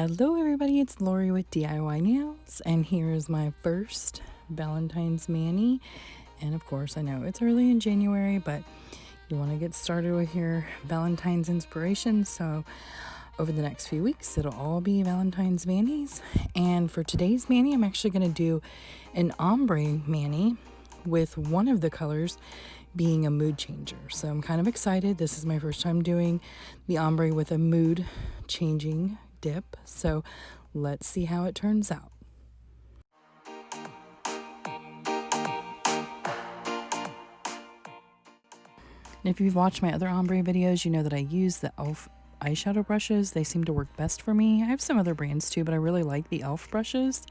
Hello everybody, it's Lori with DIY Nails, and here is my first Valentine's mani. And of course, I know it's early in January, but you want to get started with your Valentine's inspiration. So over the next few weeks, it'll all be Valentine's manis. And for today's mani, I'm actually going to do an ombre mani with one of the colors being a mood changer. So I'm kind of excited. This is my first time doing the ombre with a mood changing dip. So let's see how it turns out. And if you've watched my other ombre videos, you know that I use the e.l.f. eyeshadow brushes. They seem to work best for me. I have some other brands too, but I really like the e.l.f. brushes.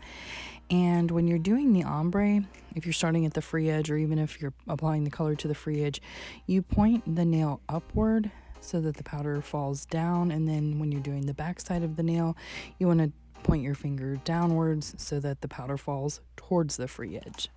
And when you're doing the ombre, if you're starting at the free edge or even if you're applying the color to the free edge, you point the nail upward so that the powder falls down. And then when you're doing the back side of the nail, you want to point your finger downwards so that the powder falls towards the free edge.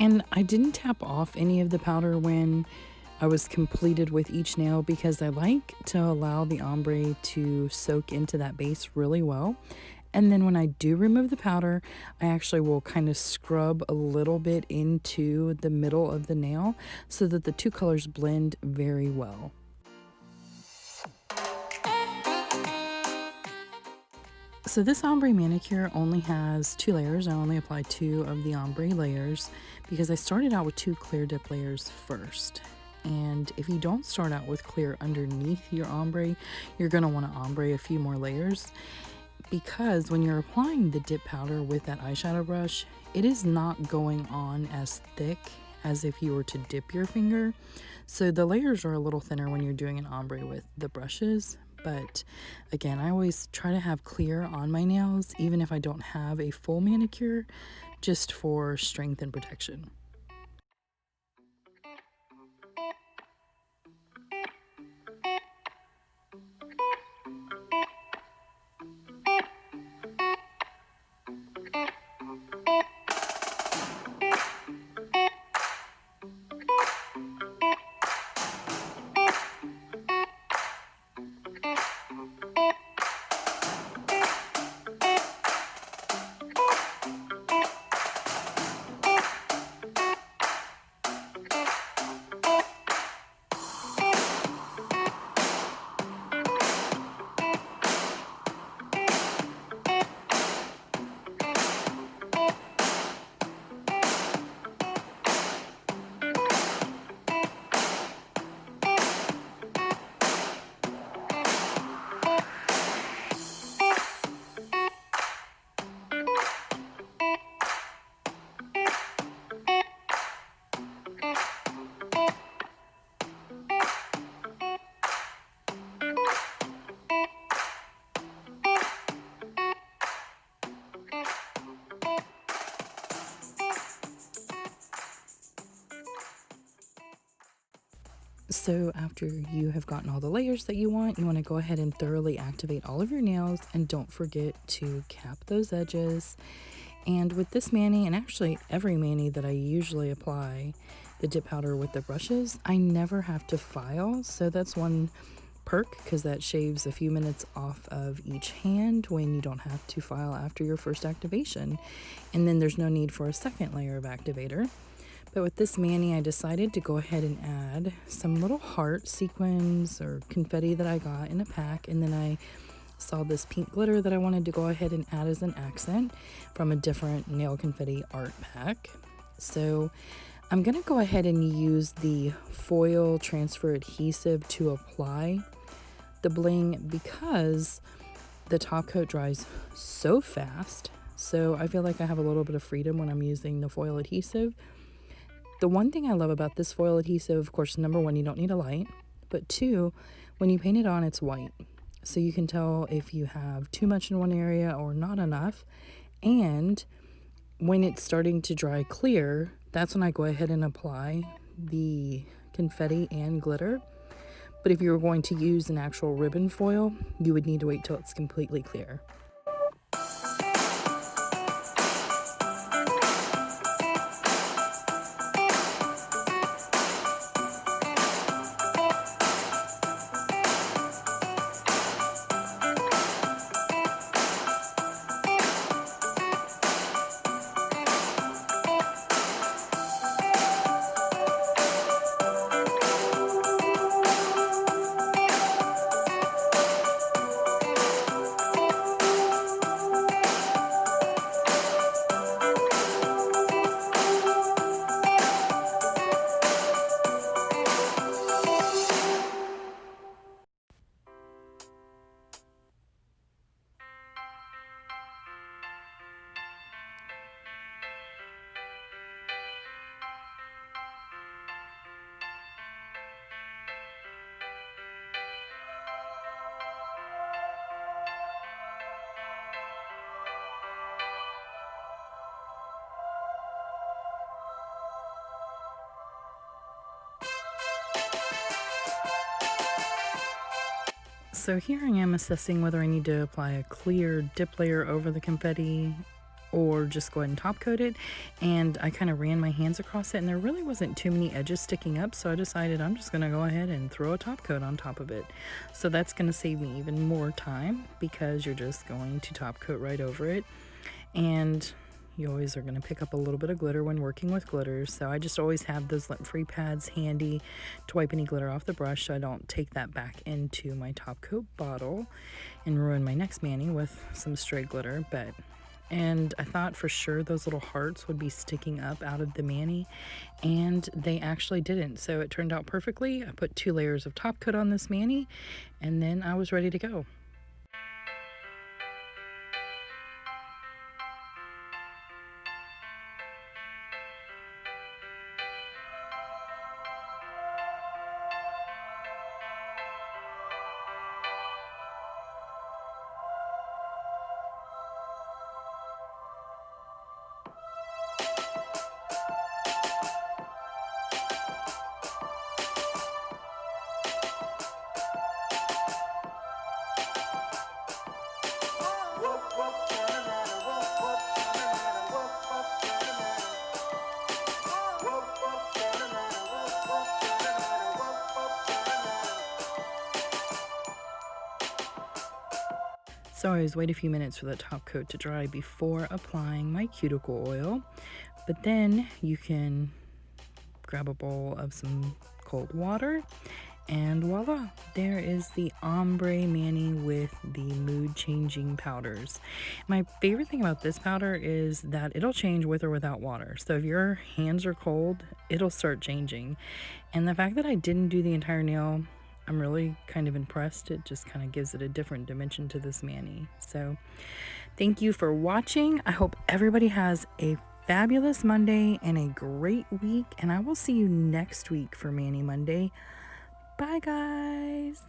And I didn't tap off any of the powder when I was completed with each nail because I like to allow the ombre to soak into that base really well. And then when I do remove the powder, I actually will kind of scrub a little bit into the middle of the nail so that the two colors blend very well. So this ombre manicure only has 2 layers. I only apply 2 of the ombre layers because I started out with 2 clear dip layers first. And if you don't start out with clear underneath your ombre, you're going to want to ombre a few more layers because when you're applying the dip powder with that eyeshadow brush, it is not going on as thick as if you were to dip your finger. So the layers are a little thinner when you're doing an ombre with the brushes. But again, I always try to have clear on my nails, even if I don't have a full manicure, just for strength and protection. So after you have gotten all the layers that you want to go ahead and thoroughly activate all of your nails, and don't forget to cap those edges. And with this mani, and actually every mani that I usually apply the dip powder with the brushes, I never have to file. So that's one perk because that shaves a few minutes off of each hand when you don't have to file after your first activation. And then there's no need for a second layer of activator. But with this mani, I decided to go ahead and add some little heart sequins or confetti that I got in a pack. And then I saw this pink glitter that I wanted to go ahead and add as an accent from a different nail confetti art pack. So I'm going to go ahead and use the foil transfer adhesive to apply the bling because the top coat dries so fast. So I feel like I have a little bit of freedom when I'm using the foil adhesive. The one thing I love about this foil adhesive, of course, number one, you don't need a light, but two, when you paint it on, it's white. So you can tell if you have too much in one area or not enough. And when it's starting to dry clear, that's when I go ahead and apply the confetti and glitter. But if you were going to use an actual ribbon foil, you would need to wait till it's completely clear. So here I am assessing whether I need to apply a clear dip layer over the confetti or just go ahead and top coat it. And I kind of ran my hands across it and there really wasn't too many edges sticking up, so I decided I'm just going to go ahead and throw a top coat on top of it. So that's going to save me even more time because you're just going to top coat right over it. And you always are going to pick up a little bit of glitter when working with glitter, so I just always have those lint-free pads handy to wipe any glitter off the brush so I don't take that back into my top coat bottle and ruin my next mani with some stray glitter. And I thought for sure those little hearts would be sticking up out of the mani, and they actually didn't, so it turned out perfectly. I put 2 layers of top coat on this mani, and then I was ready to go. So I always wait a few minutes for the top coat to dry before applying my cuticle oil. But then you can grab a bowl of some cold water and voila, there is the ombre mani with the mood changing powders. My favorite thing about this powder is that it'll change with or without water. So if your hands are cold, it'll start changing. And the fact that I didn't do the entire nail, I'm really kind of impressed. It just kind of gives it a different dimension to this mani. So thank you for watching. I hope everybody has a fabulous Monday and a great week, and I will see you next week for Mani Monday. Bye, guys.